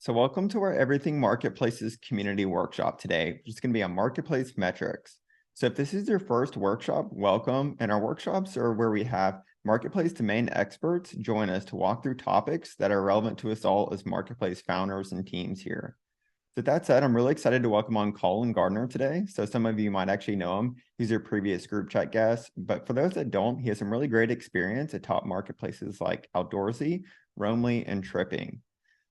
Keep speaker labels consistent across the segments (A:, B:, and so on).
A: So, welcome to our Everything Marketplaces community workshop today, which is going to be on marketplace metrics. So, if this is your first workshop, welcome. And our workshops are where we have marketplace domain experts join us to walk through topics that are relevant to us all as marketplace founders and teams here. So, that said, I'm really excited to welcome on Colin Gardiner today. So, some of you might actually know him. He's your previous group chat guest. But for those that don't, he has some really great experience at top marketplaces like Outdoorsy, Roamly, and Tripping.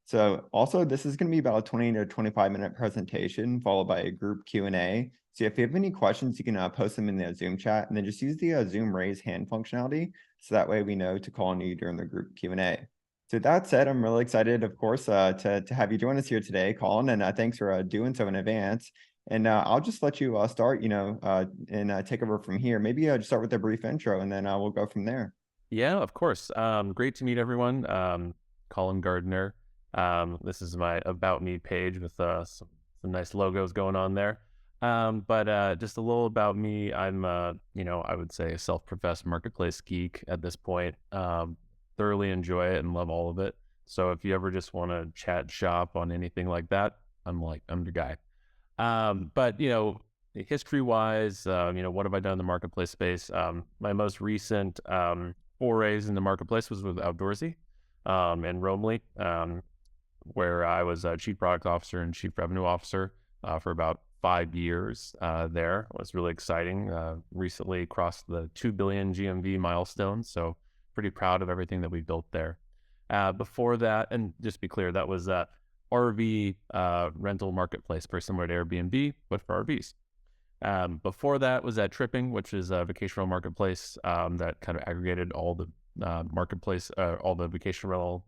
A: So also, this is going to be about a 20 to 25-minute presentation followed by a group Q&A. So if you have any questions, you can post them in the Zoom chat and then just use the Zoom raise hand functionality. So that way we know to call on you during the group Q&A. So that said, I'm really excited, of course, to have you join us here today, Colin, and thanks for doing so in advance. And I'll just let you start, and take over from here. Maybe just start with a brief intro and then we'll go from there.
B: Yeah, of course. Great to meet everyone. Colin Gardiner. This is my About Me page with some nice logos going on there. But just a little about me. I'm, I would say a self-professed marketplace geek at this point. Thoroughly enjoy it and love all of it. So if you ever just want to chat shop on anything like that, I'm your guy. But history-wise, what have I done in the marketplace space? My most recent forays in the marketplace was with Outdoorsy and Roamly, where I was a chief product officer and chief revenue officer for about 5 years there. It was really exciting. Recently crossed the 2 billion GMV milestone, so pretty proud of everything that we built there. Before that, and just to be clear, that was RV rental marketplace, very similar to Airbnb, but for RVs. Before that was at Tripping, which is a vacation rental marketplace that kind of aggregated all the all the vacation rental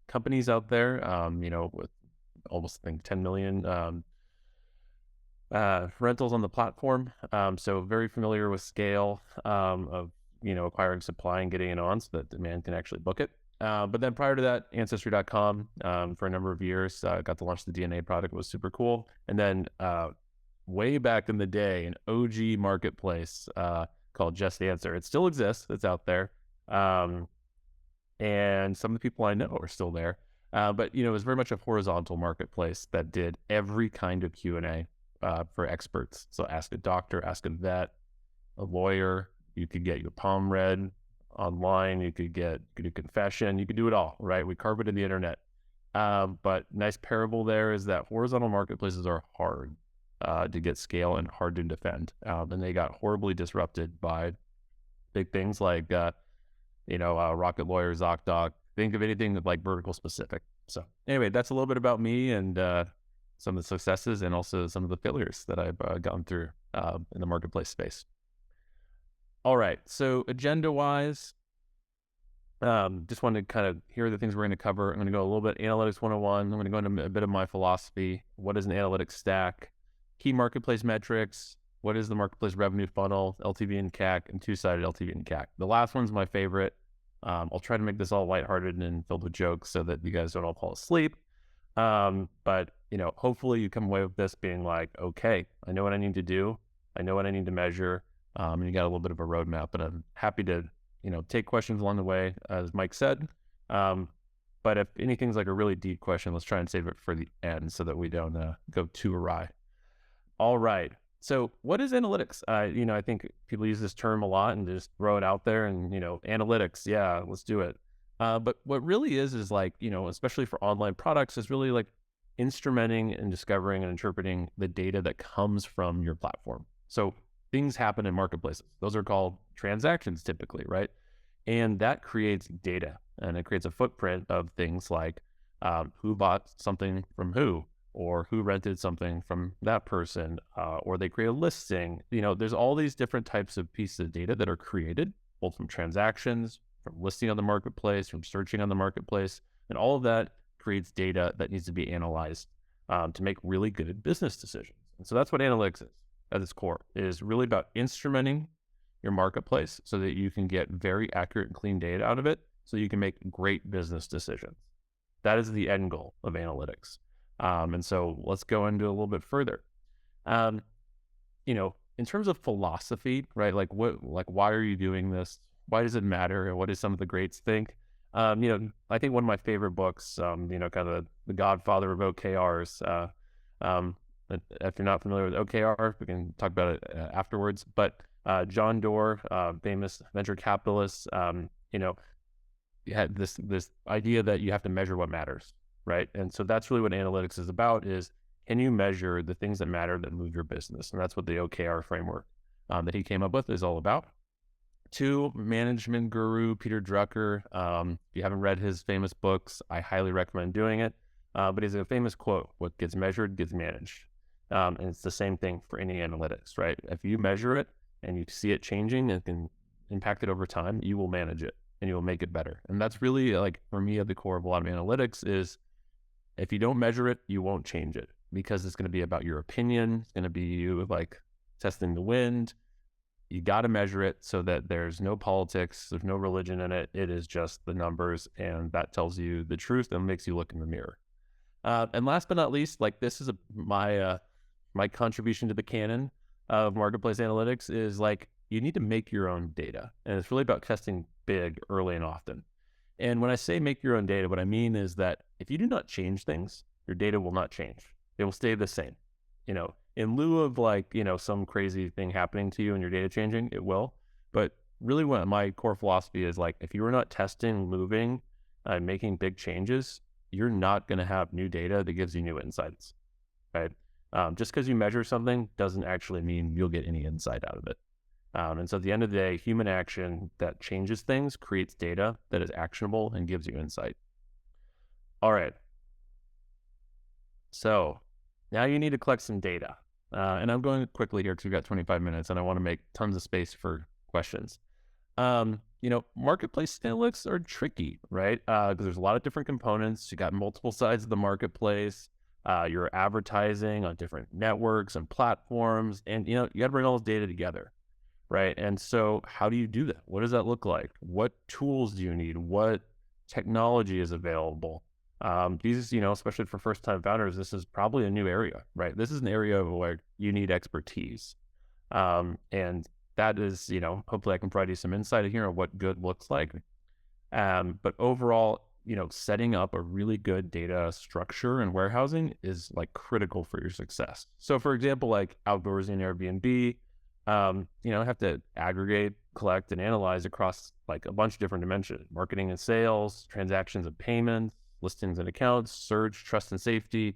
B: companies out there, with almost, I think, 10 million rentals on the platform. So very familiar with scale of, acquiring supply and getting it on so that demand can actually book it. But then prior to that, Ancestry.com for a number of years, got to launch the DNA product. It was super cool. And then way back in the day, an OG marketplace called Just Answer. It still exists. It's out there. And some of the people I know are still there. But, it was very much a horizontal marketplace that did every kind of Q&A for experts. So ask a doctor, ask a vet, a lawyer. You could get your palm read online. You could do confession. You could do it all, right? We carpeted the internet. But nice parable there is that horizontal marketplaces are hard to get scale and hard to defend. And they got horribly disrupted by big things like, Rocket Lawyer, ZocDoc. Think of anything like vertical specific. So anyway, that's a little bit about me and some of the successes and also some of the failures that I've gone through in the marketplace space. All right. So agenda-wise, just wanted to kind of hear the things we're going to cover. I'm going to go a little bit Analytics 101. I'm going to go into a bit of my philosophy. What is an analytics stack? Key marketplace metrics. What is the marketplace revenue funnel? LTV and CAC, and two-sided LTV and CAC. The last one's my favorite. I'll try to make this all lighthearted and filled with jokes so that you guys don't all fall asleep. But hopefully you come away with this being like, okay, I know what I need to do. I know what I need to measure. And you got a little bit of a roadmap, but I'm happy to, take questions along the way, as Mike said. But if anything's like a really deep question, let's try and save it for the end so that we don't go too awry. All right. So what is analytics? I think people use this term a lot and just throw it out there and, analytics. Yeah, let's do it. But what really is like, especially for online products, is really like instrumenting and discovering and interpreting the data that comes from your platform. So things happen in marketplaces. Those are called transactions typically, right? And that creates data, and it creates a footprint of things like who bought something from who, or who rented something from that person, or they create a listing. There's all these different types of pieces of data that are created, both from transactions, from listing on the marketplace, from searching on the marketplace, and all of that creates data that needs to be analyzed to make really good business decisions. And so that's what analytics is at its core. It is really about instrumenting your marketplace so that you can get very accurate and clean data out of it so you can make great business decisions. That is the end goal of analytics. And so let's go into a little bit further. In terms of philosophy, right? Why are you doing this? Why does it matter? And what do some of the greats think? I think one of my favorite books, kind of the godfather of OKRs. Um, if you're not familiar with OKR, we can talk about it afterwards. But John Doerr, famous venture capitalist, you had this idea that you have to measure what matters, right? And so that's really what analytics is about: is can you measure the things that matter that move your business? And that's what the OKR framework that he came up with is all about. Two, management guru Peter Drucker. If you haven't read his famous books, I highly recommend doing it. But he's a famous quote: "What gets measured gets managed." And it's the same thing for any analytics, right? If you measure it and you see it changing and can impact it over time, you will manage it and you will make it better. And that's really, like, for me, at the core of a lot of analytics is, if you don't measure it, you won't change it, because it's going to be about your opinion. It's going to be you, like, testing the wind. You got to measure it so that there's no politics, there's no religion in it. It is just the numbers, and that tells you the truth and makes you look in the mirror. And last but not least, like, this is my contribution to the canon of marketplace analytics is, like, you need to make your own data, and it's really about testing big early and often. And when I say make your own data, what I mean is that if you do not change things, your data will not change. It will stay the same. In lieu of, like, some crazy thing happening to you and your data changing, it will. But really, what my core philosophy is, like, if you are not testing, moving, making big changes, you're not going to have new data that gives you new insights, right? Just because you measure something doesn't actually mean you'll get any insight out of it. And so at the end of the day, human action that changes things creates data that is actionable and gives you insight. All right. So now you need to collect some data. And I'm going quickly here because we've got 25 minutes and I want to make tons of space for questions. Marketplace analytics are tricky, right? Because there's a lot of different components. You got multiple sides of the marketplace. You're advertising on different networks and platforms, and you got to bring all this data together, right? And so how do you do that? What does that look like? What tools do you need? What technology is available? These, especially for first-time founders, this is probably a new area, right? This is an area where you need expertise. And that is, hopefully I can provide you some insight here on what good looks like. But overall, setting up a really good data structure and warehousing is, like, critical for your success. So for example, like Outdoorsy and Airbnb, have to aggregate, collect, and analyze across, like, a bunch of different dimensions: marketing and sales, transactions and payments, listings and accounts, search, trust and safety,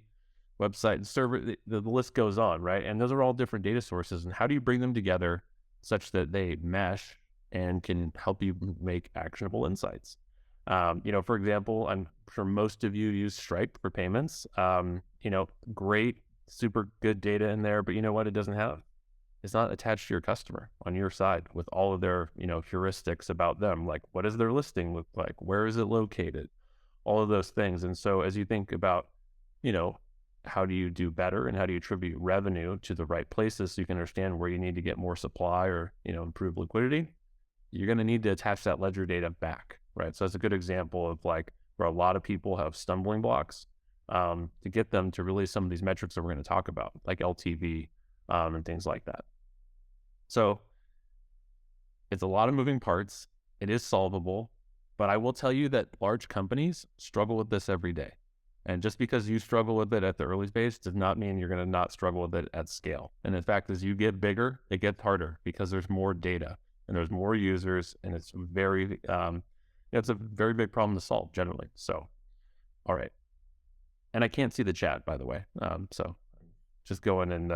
B: website and server. The list goes on, right? And those are all different data sources. And how do you bring them together such that they mesh and can help you make actionable insights? For example, I'm sure most of you use Stripe for payments. Great, super good data in there, but you know what it doesn't have? It's not attached to your customer on your side with all of their, heuristics about them. Like, what does their listing look like? Where is it located? All of those things. And so as you think about, how do you do better and how do you attribute revenue to the right places so you can understand where you need to get more supply or, improve liquidity, you're going to need to attach that ledger data back, right? So that's a good example of, like, where a lot of people have stumbling blocks to get them to really some of these metrics that we're going to talk about, like LTV and things like that. So it's a lot of moving parts. It is solvable, but I will tell you that large companies struggle with this every day. And just because you struggle with it at the early phase does not mean you're going to not struggle with it at scale. And in fact, as you get bigger, it gets harder because there's more data and there's more users, and it's it's a very big problem to solve generally. So, all right. And I can't see the chat, by the way. So just going in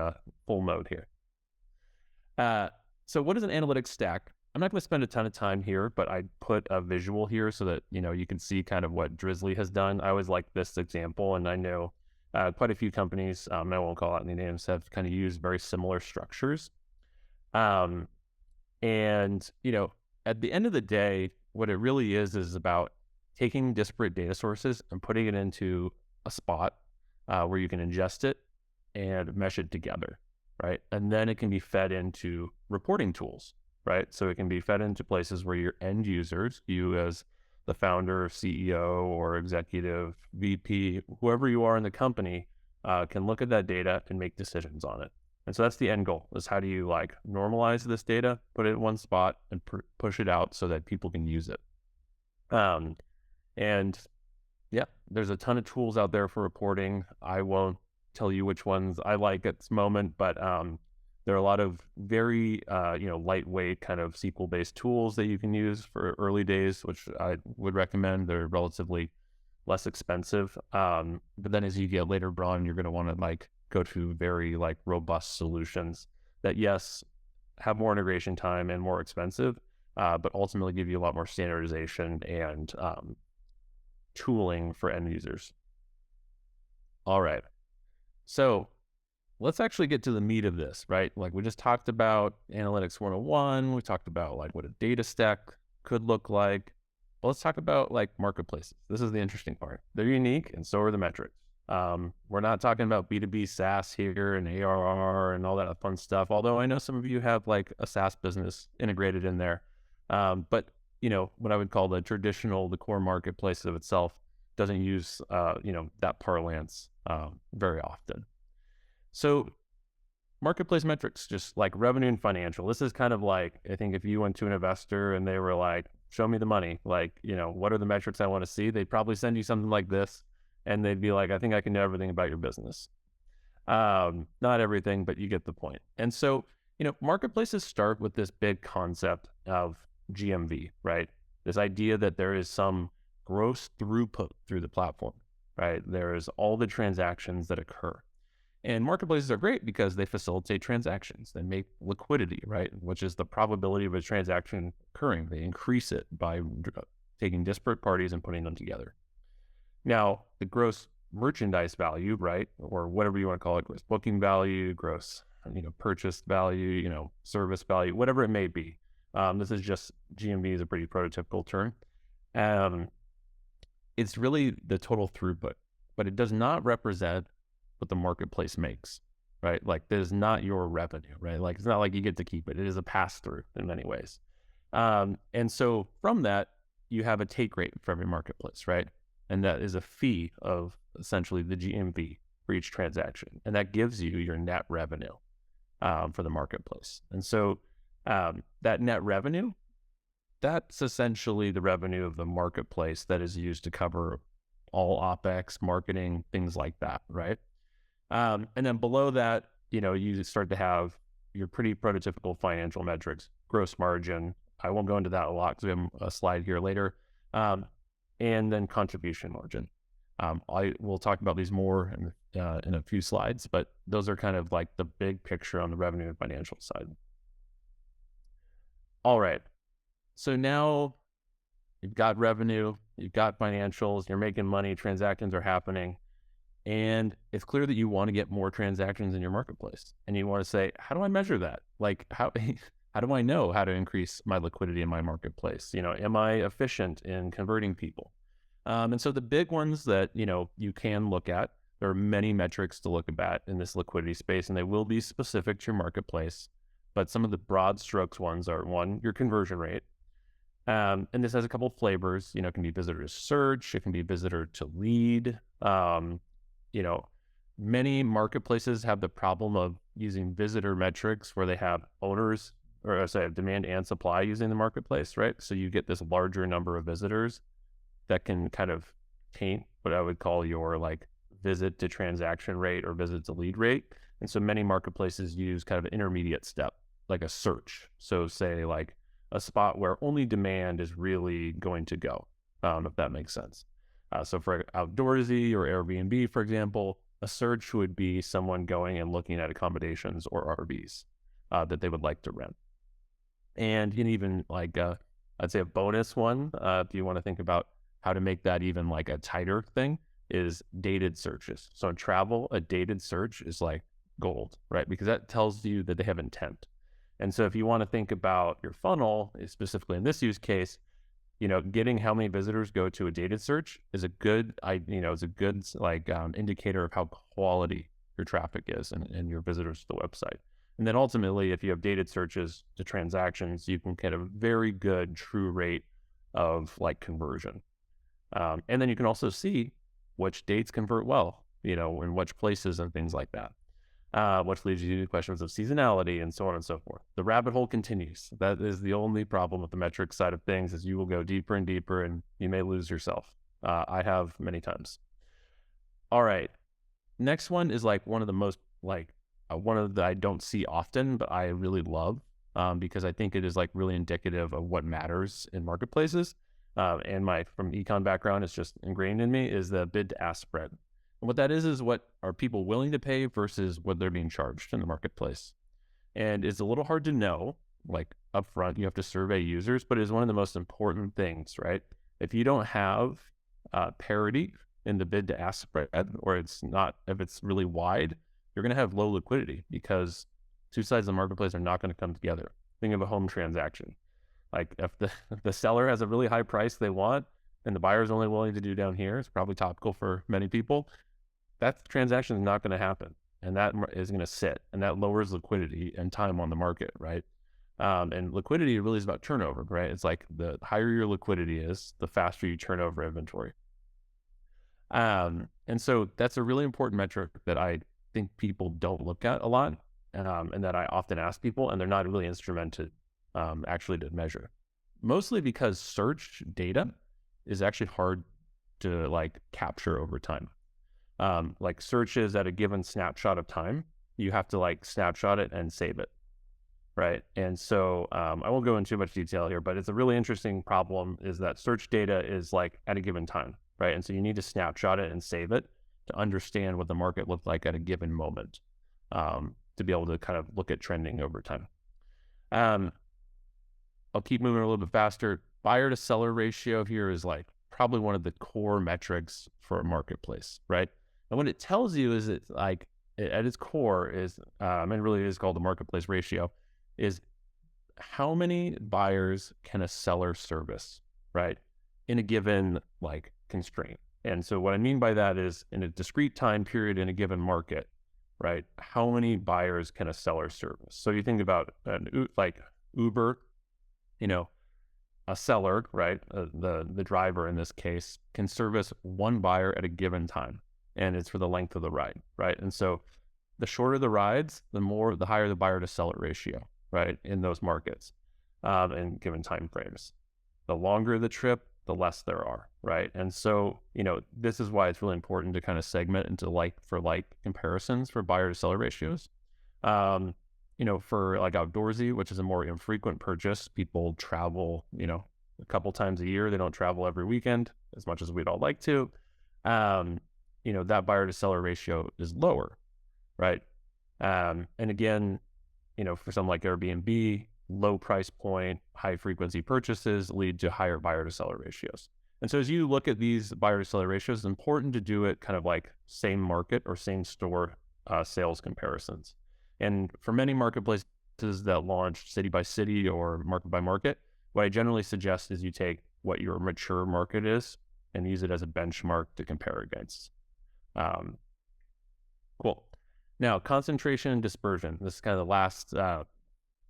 B: full mode here. So what is an analytics stack? I'm not going to spend a ton of time here, but I put a visual here so that, you can see kind of what Drizzly has done. I always like this example, and I know quite a few companies, I won't call out any names, have kind of used very similar structures. And, at the end of the day, what it really is about taking disparate data sources and putting it into a spot where you can ingest it and mesh it together, right? And then it can be fed into reporting tools, right? So it can be fed into places where your end users, you as the founder, CEO, or executive, VP, whoever you are in the company, can look at that data and make decisions on it. And so that's the end goal, is how do you, like, normalize this data, put it in one spot, and push it out so that people can use it. And Yeah, there's a ton of tools out there for reporting. I won't tell you which ones I like at this moment, but there are a lot of very lightweight kind of SQL based tools that you can use for early days, which I would recommend. They're relatively less expensive. But then as you get later on, you're going to want to like go to very like robust solutions that yes have more integration time and more expensive, but ultimately give you a lot more standardization and tooling for end users. All right. So let's actually get to the meat of this, right? Like we just talked about analytics 101. We talked about like what a data stack could look like. But let's talk about like marketplaces. This is the interesting part. They're unique and so are the metrics. We're not talking about B2B SaaS here and ARR and all that fun stuff. Although I know some of you have like a SaaS business integrated in there. But what I would call the core marketplace of itself doesn't use, that parlance very often. So marketplace metrics, just like revenue and financial. This is kind of like, I think if you went to an investor and they were like, show me the money, like, what are the metrics I want to see? They'd probably send you something like this and they'd be like, I think I can know everything about your business. Not everything, but you get the point. And so, marketplaces start with this big concept of GMV, right? This idea that there is some gross throughput through the platform, right? There is all the transactions that occur. And marketplaces are great because they facilitate transactions. They make liquidity, right? Which is the probability of a transaction occurring. They increase it by taking disparate parties and putting them together. Now, the gross merchandise value, right? Or whatever you want to call it, gross booking value, gross, purchase value, service value, whatever it may be. This is just GMV is a pretty prototypical term. It's really the total throughput, but it does not represent what the marketplace makes, right? Like that is not your revenue, right? Like it's not like you get to keep it. It is a pass through in many ways. And so from that, you have a take rate for every marketplace, right? And that is a fee of essentially the GMV for each transaction. And that gives you your net revenue for the marketplace. And so that net revenue, that's essentially the revenue of the marketplace that is used to cover all OpEx, marketing, things like that, right? And then below that, you start to have your pretty prototypical financial metrics, gross margin. I won't go into that a lot because we have a slide here later. And then contribution margin. I will talk about these more in a few slides, but those are kind of like the big picture on the revenue and financial side. All right. So now you've got revenue, you've got financials, you're making money, transactions are happening. And it's clear that you want to get more transactions in your marketplace. And you want to say, how do I measure that? Like how do I know how to increase my liquidity in my marketplace? Am I efficient in converting people? And so the big ones that, you can look at, there are many metrics to look at in this liquidity space, and they will be specific to your marketplace. But some of the broad strokes ones are one, your conversion rate. And this has a couple of flavors, it can be visitor to search, it can be visitor to lead. Many marketplaces have the problem of using visitor metrics where they have owners or sorry, demand and supply using the marketplace, right? So you get this larger number of visitors that can kind of taint what I would call your like visit to transaction rate or visit to lead rate. And so many marketplaces use kind of an intermediate step, like a search. So say like a spot where only demand is really going to go, if that makes sense. So for Outdoorsy or Airbnb, for example, a search would be someone going and looking at accommodations or RVs that they would like to rent. And even like, I'd say a bonus one, if you want to think about how to make that even like a tighter thing, is dated searches. So in travel, a dated search is like gold, right? Because that tells you that they have intent. And so if you want to think about your funnel, specifically in this use case, getting how many visitors go to a dated search is a good, indicator of how quality your traffic is and your visitors to the website. And then ultimately, if you have dated searches to transactions, you can get a very good true rate of like conversion. And then you can also see which dates convert well, in which places and things like that. Which leads you to questions of seasonality and so on and so forth. The rabbit hole continues. That is the only problem with the metrics side of things, is you will go deeper and deeper and you may lose yourself. I have many times. All right. Next one is like one of the most like one of the I don't see often, but I really love because I think it is like really indicative of what matters in marketplaces. And my from econ background, it's just ingrained in me is the bid to ask spread. And what that is what are people willing to pay versus what they're being charged in the marketplace. And it's a little hard to know, like upfront, you have to survey users, but it's one of the most important things, right? If you don't have parity in the bid to ask spread, or if it's really wide, you're going to have low liquidity because two sides of the marketplace are not going to come together. Think of a home transaction. Like if the seller has a really high price they want and the buyer is only willing to do down here, it's probably topical for many people. That transaction is not going to happen. And that is going to sit, and that lowers liquidity and time on the market, right? And liquidity really is about turnover, right? It's like the higher your liquidity is, the faster you turn over inventory. And so that's a really important metric that I think people don't look at a lot, and that I often ask people, and they're not really instrumented actually to measure. Mostly because search data is actually hard to like capture over time. Like searches at a given snapshot of time, you have to like snapshot it and save it, right? And so I won't go into too much detail here, but it's a really interesting problem is that search data is like at a given time, right? And so you need to snapshot it and save it to understand what the market looked like at a given moment, to be able to kind of look at trending over time. I'll keep moving a little bit faster. Buyer to seller ratio here is like probably one of the core metrics for a marketplace, right? And what it tells you is it's like at its core is, and really is called the marketplace ratio, is how many buyers can a seller service, right? In a given like constraint. And so what I mean by that is in a discrete time period in a given market, right? How many buyers can a seller service? So you think about like Uber, you know, a seller, right? The driver in this case can service one buyer at a given time, and it's for the length of the ride, right? And so the shorter the rides, the higher the buyer to seller ratio, right? In those markets, and given time frames. The longer the trip, the less there are, right? And so, this is why it's really important to kind of segment into like for like comparisons for buyer to seller ratios. For like Outdoorsy, which is a more infrequent purchase, people travel, a couple times a year. They don't travel every weekend as much as we'd all like to. That buyer to seller ratio is lower, right? And again, for something like Airbnb, low price point, high frequency purchases lead to higher buyer to seller ratios. And so as you look at these buyer to seller ratios, it's important to do it kind of like same market or same store sales comparisons. And for many marketplaces that launch city by city or market by market, what I generally suggest is you take what your mature market is and use it as a benchmark to compare against. Cool. Now, concentration and dispersion. This is kind of the last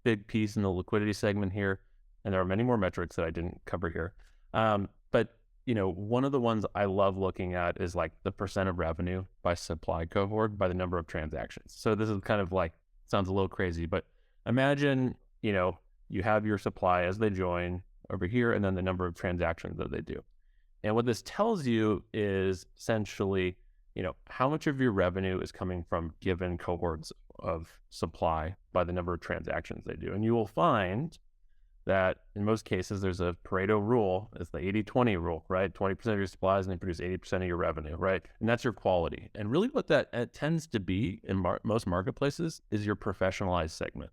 B: big piece in the liquidity segment here. And there are many more metrics that I didn't cover here. But one of the ones I love looking at is like the percent of revenue by supply cohort by the number of transactions. So this is kind of like, sounds a little crazy, but imagine, you have your supply as they join over here and then the number of transactions that they do. And what this tells you is essentially, how much of your revenue is coming from given cohorts of supply by the number of transactions they do. And you will find that in most cases, there's a Pareto rule. It's the 80-20 rule, right? 20% of your supplies and they produce 80% of your revenue, right? And that's your quality. And really what that tends to be in most marketplaces is your professionalized segment,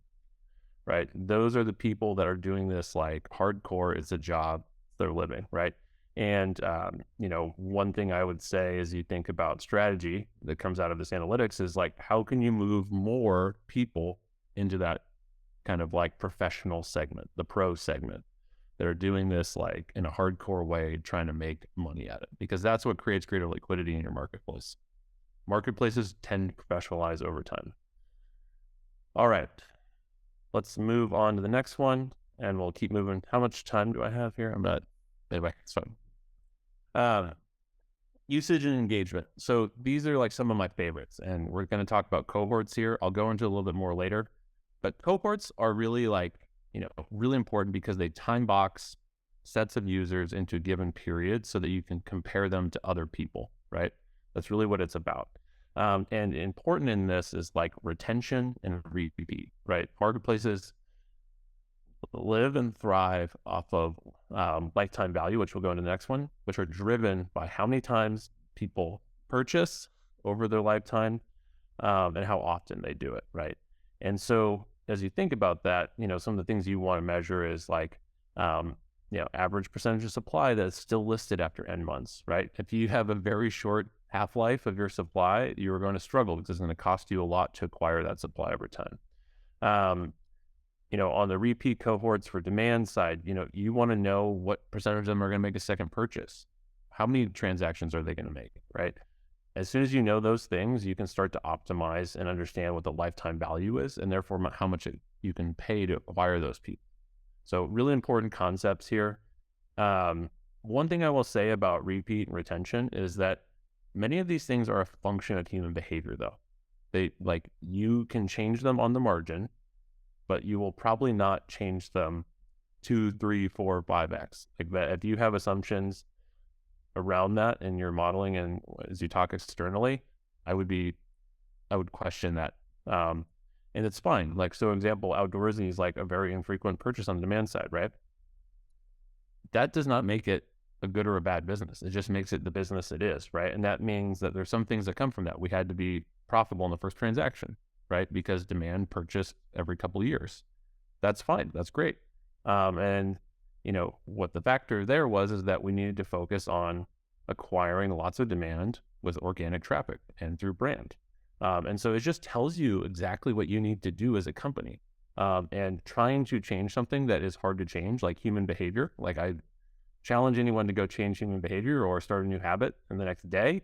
B: right? Those are the people that are doing this like hardcore. It's a job, they're living, right? And, one thing I would say as you think about strategy that comes out of this analytics is like, how can you move more people into that kind of like professional segment, the pro segment that are doing this like in a hardcore way, trying to make money at it, because that's what creates greater liquidity in your marketplace. Marketplaces tend to professionalize over time. All right, let's move on to the next one and we'll keep moving. How much time do I have here? I'm not, anyway, it's fine. Usage and engagement. So these are like some of my favorites, and we're going to talk about cohorts here. I'll go into a little bit more later, but cohorts are really like, really important because they time box sets of users into a given period so that you can compare them to other people, right? That's really what it's about. And important in this is like retention and repeat, right? Marketplaces live and thrive off of lifetime value, which we'll go into the next one, which are driven by how many times people purchase over their lifetime, and how often they do it, right? And so as you think about that, some of the things you want to measure is like, average percentage of supply that's still listed after N months, right? If you have a very short half-life of your supply, you're going to struggle because it's going to cost you a lot to acquire that supply over time. On the repeat cohorts for demand side, you want to know what percentage of them are going to make a second purchase. How many transactions are they going to make, right? As soon as you know those things, you can start to optimize and understand what the lifetime value is, and therefore how much you can pay to acquire those people. So really important concepts here. One thing I will say about repeat and retention is that many of these things are a function of human behavior, though. You can change them on the margin, but you will probably not change them 2, 3, 4, 5x. Like that, if you have assumptions around that in your modeling and as you talk externally, I would question that. And it's fine. Like, so example, Outdoorsy is like a very infrequent purchase on the demand side, right? That does not make it a good or a bad business. It just makes it the business it is, right? And that means that there's some things that come from that. We had to be profitable in the first transaction, right? Because demand purchased every couple of years. That's fine. That's great. And what the factor there is that we needed to focus on acquiring lots of demand with organic traffic and through brand. And so it just tells you exactly what you need to do as a company. And trying to change something that is hard to change, like human behavior, like I challenge anyone to go change human behavior or start a new habit in the next day,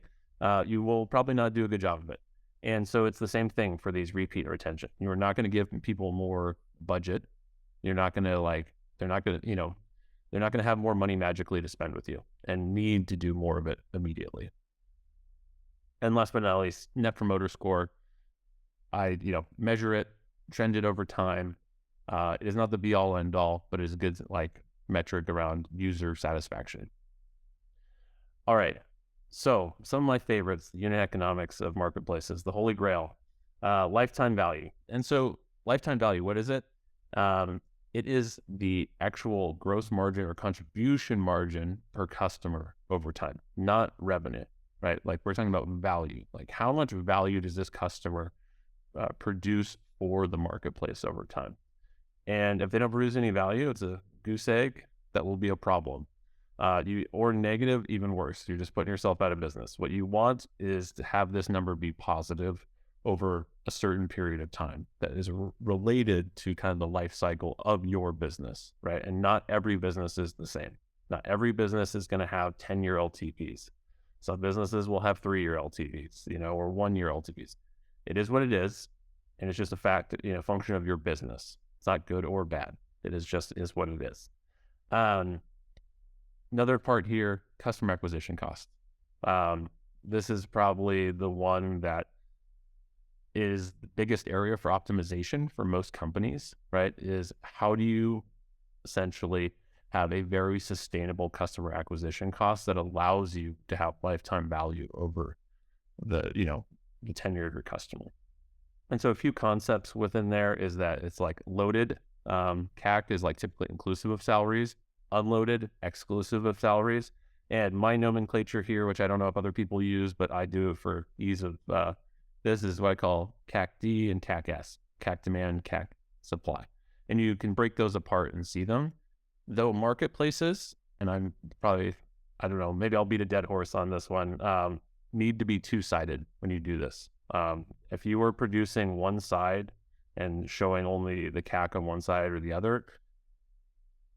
B: you will probably not do a good job of it. And so it's the same thing for these repeat retention. You're not going to give people more budget. You're not going to they're not going to have more money magically to spend with you and need to do more of it immediately. And last but not least, net promoter score. I, measure it, trend it over time. It is not the be all end all, but it is a good metric around user satisfaction. All right. So some of my favorites, the unit economics of marketplaces, the holy grail, lifetime value. And so lifetime value, what is it? It is the actual gross margin or contribution margin per customer over time, not revenue, right? Like we're talking about value. Like how much value does this customer produce for the marketplace over time? And if they don't produce any value, it's a goose egg that will be a problem. Or negative, even worse. You're just putting yourself out of business. What you want is to have this number be positive over a certain period of time that is related to kind of the life cycle of your business, right? And not every business is the same. Not every business is going to have 10-year LTVs. Some businesses will have 3-year LTVs, or 1-year LTVs. It is what it is. And it's just a fact, function of your business. It's not good or bad. It is what it is. Another part here, customer acquisition cost. This is probably the one that is the biggest area for optimization for most companies, right? Is how do you essentially have a very sustainable customer acquisition cost that allows you to have lifetime value over the tenure of your customer. And so a few concepts within there is that it's like loaded CAC is like typically inclusive of salaries, unloaded exclusive of salaries. And my nomenclature here, which I don't know if other people use, but I do for ease of this, is what I call CAC D and CAC S, CAC demand, CAC supply. And you can break those apart and see them. Though marketplaces, and I'm probably, I don't know, maybe I'll beat a dead horse on this one, need to be two-sided when you do this. If you were producing one side and showing only the CAC on one side or the other,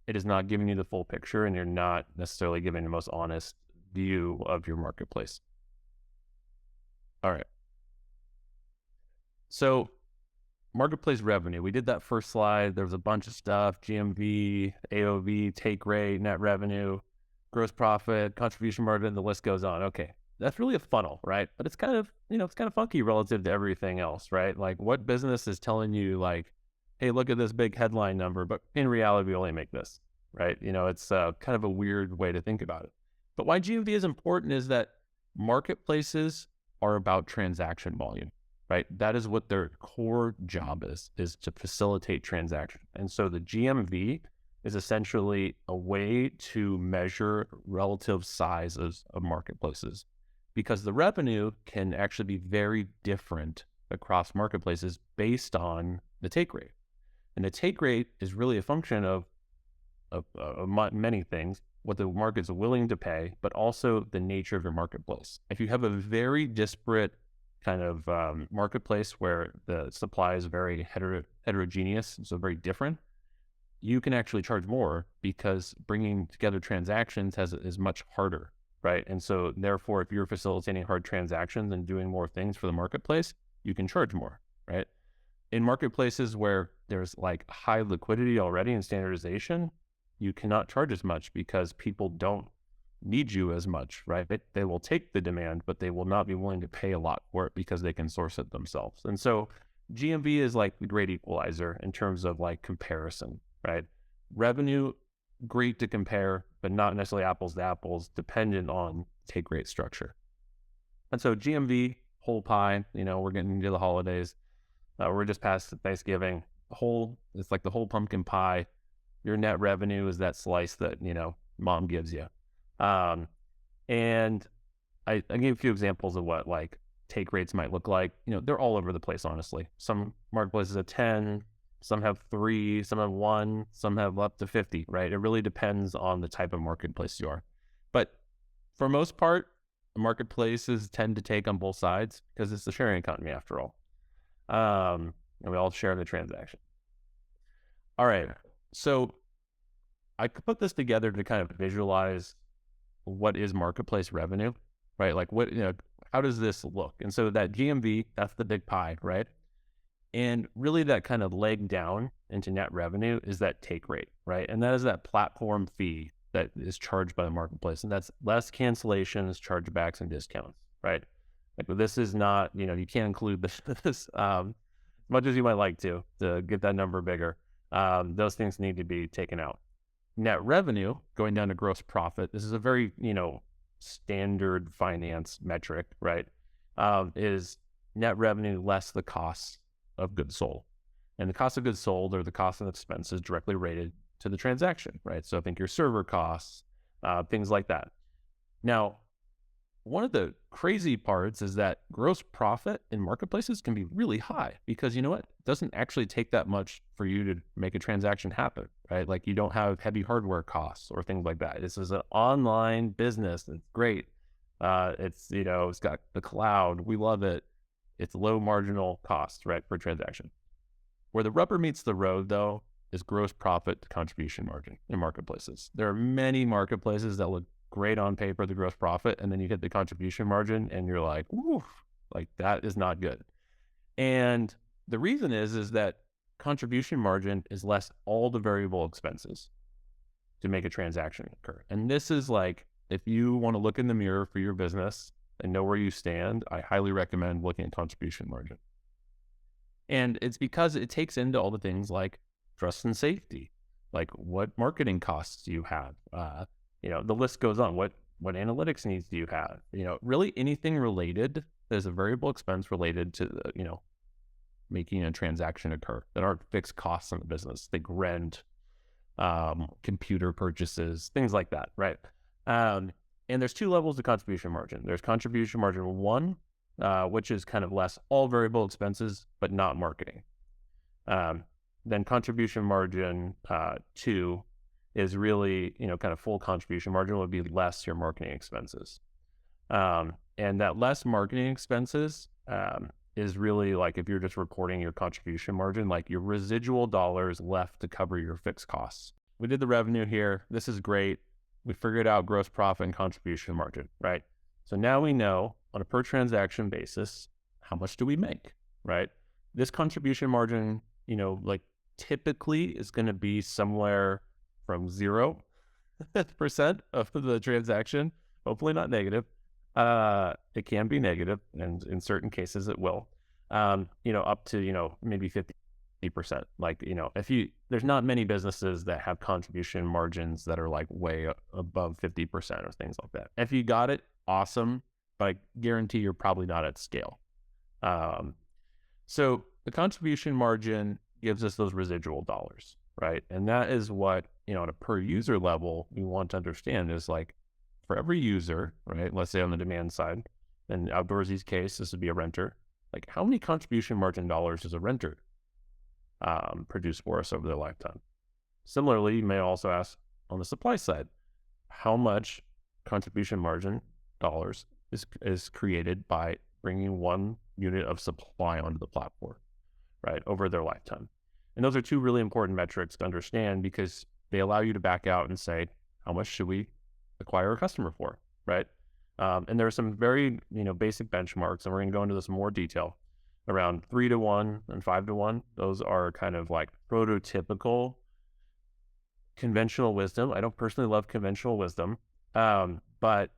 B: it is not giving you the full picture, and you're not necessarily giving the most honest view of your marketplace. All right. So marketplace revenue, we did that first slide. There was a bunch of stuff, GMV, AOV, take rate, net revenue, gross profit, contribution margin, the list goes on. Okay. That's really a funnel, right? But it's kind of, it's kind of funky relative to everything else, right? Like what business is telling you like, hey, look at this big headline number, but in reality, we only make this. right? It's kind of a weird way to think about it. But why GMV is important is that marketplaces are about transaction volume, right? That is what their core job is to facilitate transaction. And so the GMV is essentially a way to measure relative sizes of marketplaces, because the revenue can actually be very different across marketplaces based on the take rate. And the take rate is really a function of many things, what the market's willing to pay, but also the nature of your marketplace. If you have a very disparate kind of marketplace where the supply is very heterogeneous, so very different, you can actually charge more because bringing together transactions is much harder, right? And so therefore, if you're facilitating hard transactions and doing more things for the marketplace, you can charge more, right? In marketplaces where there's like high liquidity already and standardization, you cannot charge as much because people don't need you as much, right? They will take the demand, but they will not be willing to pay a lot for it because they can source it themselves. And so GMV is like the great equalizer in terms of like comparison, right? Revenue, great to compare, but not necessarily apples to apples, dependent on take rate structure. And so GMV, whole pie, we're getting into the holidays. We're just past Thanksgiving. It's like the whole pumpkin pie. Your net revenue is that slice that, mom gives you. And I gave a few examples of what like take rates might look like. They're all over the place, honestly. Some marketplaces have 10, some have 3, some have 1, some have up to 50, right? It really depends on the type of marketplace you are. But for most part, marketplaces tend to take on both sides because it's the sharing economy after all. And we all share the transaction. All right. So I could put this together to kind of visualize what is marketplace revenue, right? Like how does this look? And so that GMV, that's the big pie, right? And really that kind of leg down into net revenue is that take rate, right? And that is that platform fee that is charged by the marketplace. And that's less cancellations, chargebacks, and discounts, right? Like this is not, you can't include this as much as you might like to get that number bigger. Those things need to be taken out. Net revenue, going down to gross profit, this is a very, standard finance metric, right? Is net revenue less the cost of goods sold. And the cost of goods sold or the cost of expenses directly related to the transaction, right? So I think your server costs, things like that. Now, one of the crazy parts is that gross profit in marketplaces can be really high because you know what? It doesn't actually take that much for you to make a transaction happen, right? Like you don't have heavy hardware costs or things like that. This is an online business. It's great. It's got the cloud. We love it. It's low marginal cost, right, per transaction. Where the rubber meets the road, though, is gross profit to contribution margin in marketplaces. There are many marketplaces that look great on paper, the gross profit, and then you hit the contribution margin and you're like, ooh, like that is not good. And the reason is that contribution margin is less all the variable expenses to make a transaction occur. And this is like, if you want to look in the mirror for your business and know where you stand, I highly recommend looking at contribution margin. And it's because it takes into all the things like trust and safety, like what marketing costs do you have? The list goes on. What analytics needs do you have? Really anything related, there's a variable expense related to making a transaction occur that aren't fixed costs in the business. Think rent, computer purchases, things like that, right? And there's 2 levels of contribution margin. There's contribution margin 1, which is kind of less all variable expenses, but not marketing. Then contribution margin 2 is really, kind of full contribution margin would be less your marketing expenses. And that less marketing expenses is really like if you're just reporting your contribution margin, like your residual dollars left to cover your fixed costs. We did the revenue here. This is great. We figured out gross profit and contribution margin, right? So now we know on a per transaction basis, how much do we make, right? This contribution margin, like typically is going to be somewhere from 0% of the transaction, hopefully not negative. It can be negative, and in certain cases it will, up to, maybe 50%. Like, if there's not many businesses that have contribution margins that are like way above 50% or things like that. If you got it, awesome, but I guarantee you're probably not at scale. Um, so the contribution margin gives us those residual dollars, right? And that is what, on a per user level, we want to understand is like for every user, right? Let's say on the demand side, in Outdoorsy's case, this would be a renter. Like how many contribution margin dollars does a renter produce for us over their lifetime? Similarly, you may also ask on the supply side, how much contribution margin dollars is created by bringing one unit of supply onto the platform, right, over their lifetime. And those are two really important metrics to understand because they allow you to back out and say, how much should we acquire a customer for, right? And there are some very, basic benchmarks, and we're going to go into this in more detail around 3-to-1 and 5-to-1. Those are kind of like prototypical conventional wisdom. I don't personally love conventional wisdom, but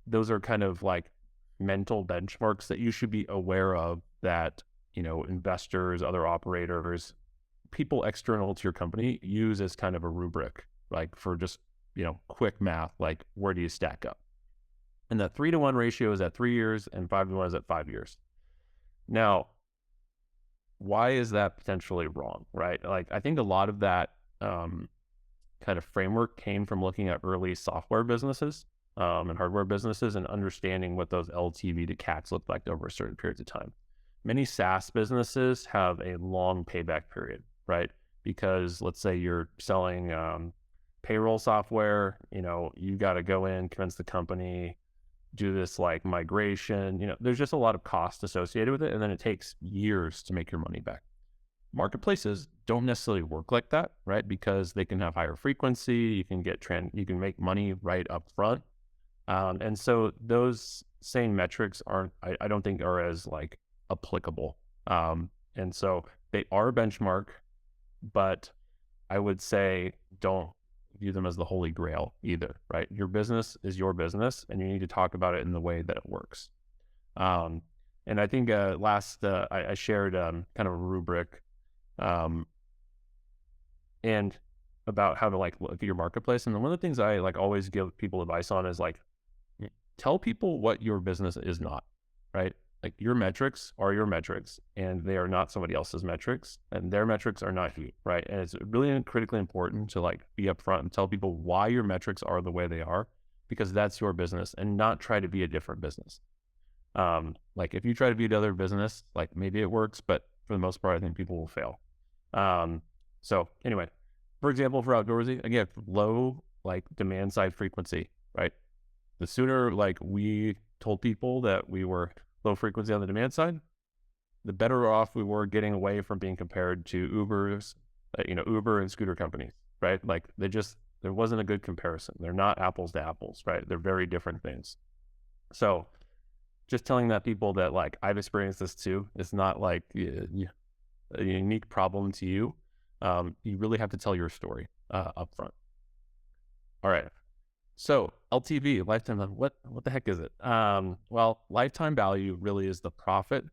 B: those are kind of like mental benchmarks that you should be aware of that, investors, other operators, people external to your company use as kind of a rubric, like for just, quick math, like where do you stack up? And that 3-to-1 ratio is at 3 years and 5-to-1 is at 5 years. Now, why is that potentially wrong, right? Like, I think a lot of that kind of framework came from looking at early software businesses and hardware businesses and understanding what those LTV to CACs look like over a certain period of time. Many SaaS businesses have a long payback period, right? Because let's say you're selling payroll software, you got to go in, convince the company, do this like migration, there's just a lot of cost associated with it. And then it takes years to make your money back. Marketplaces don't necessarily work like that, right? Because they can have higher frequency, you can you can make money right up front. And so those same metrics I don't think are as like applicable. And so they are a benchmark, but I would say don't view them as the holy grail either, right? Your business is your business and you need to talk about it in the way that it works. And I think I shared kind of a rubric and about how to like look at your marketplace. And one of the things I like always give people advice on is like, tell people what your business is not, right? Like your metrics are your metrics and they are not somebody else's metrics and their metrics are not you, right? And it's really critically important to like be upfront and tell people why your metrics are the way they are, because that's your business and not try to be a different business. Like if you try to be another business, like maybe it works, but for the most part, I think people will fail. So anyway, for example, for Outdoorsy, again, low like demand side frequency, right? The sooner like we told people that we were low frequency on the demand side, the better off we were getting away from being compared to Uber and scooter companies, right? Like there wasn't a good comparison. They're not apples to apples, right? They're very different things. So just telling that people that like, I've experienced this too. It's not like a unique problem to you. You really have to tell your story up front. All right. So LTV, lifetime value, what the heck is it? Well, lifetime value really is the profit,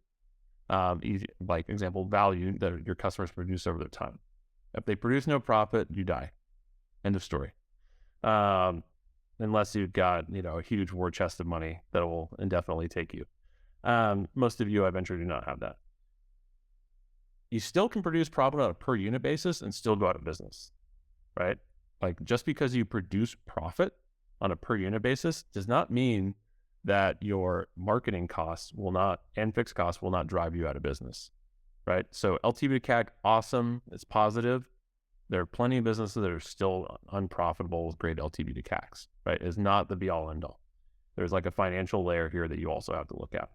B: like example, value that your customers produce over their time. If they produce no profit, you die. End of story. Unless you've got, a huge war chest of money that will indefinitely take you. Most of you, I venture, do not have that. You still can produce profit on a per unit basis and still go out of business, right? Like just because you produce profit on a per unit basis does not mean that your marketing costs and fixed costs will not drive you out of business, right? So LTV to CAC, awesome. It's positive. There are plenty of businesses that are still unprofitable with great LTV to CACs, right? It's not the be all end all. There's like a financial layer here that you also have to look at.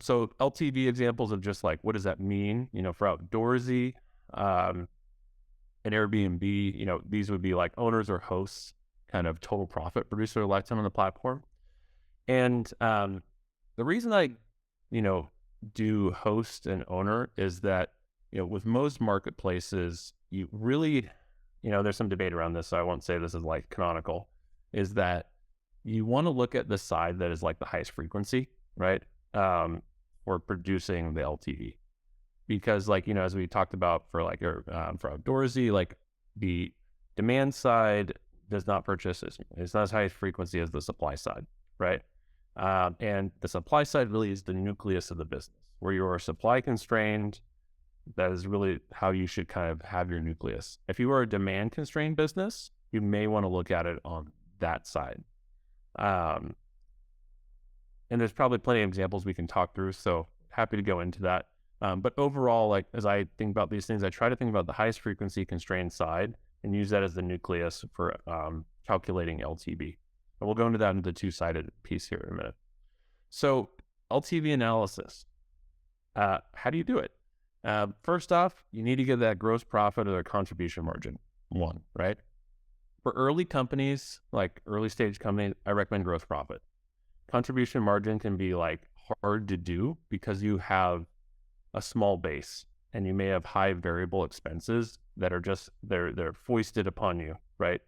B: So LTV examples of just like, what does that mean? For Outdoorsy, and Airbnb, these would be like owners or hosts kind of total profit producer lifetime on the platform. And the reason I, do host and owner is that, with most marketplaces, you really, there's some debate around this, so I won't say this is like canonical, is that you want to look at the side that is like the highest frequency, right? For producing the LTV. because like, as we talked about for like, for Outdoorsy, like the demand side does not purchase it's not as high frequency as the supply side, right? And the supply side really is the nucleus of the business where you're supply constrained. That is really how you should kind of have your nucleus. If you are a demand constrained business, you may want to look at it on that side. Um, and there's probably plenty of examples we can talk through. So happy to go into that. But overall, like as I think about these things, I try to think about the highest frequency constrained side and use that as the nucleus for calculating LTV. And we'll go into that in the two-sided piece here in a minute. So LTV analysis, how do you do it? First off, you need to get that gross profit or the contribution margin, one, right? For early companies, like early stage companies, I recommend gross profit. Contribution margin can be like hard to do because you have a small base and you may have high variable expenses that are just, they're foisted upon you, right?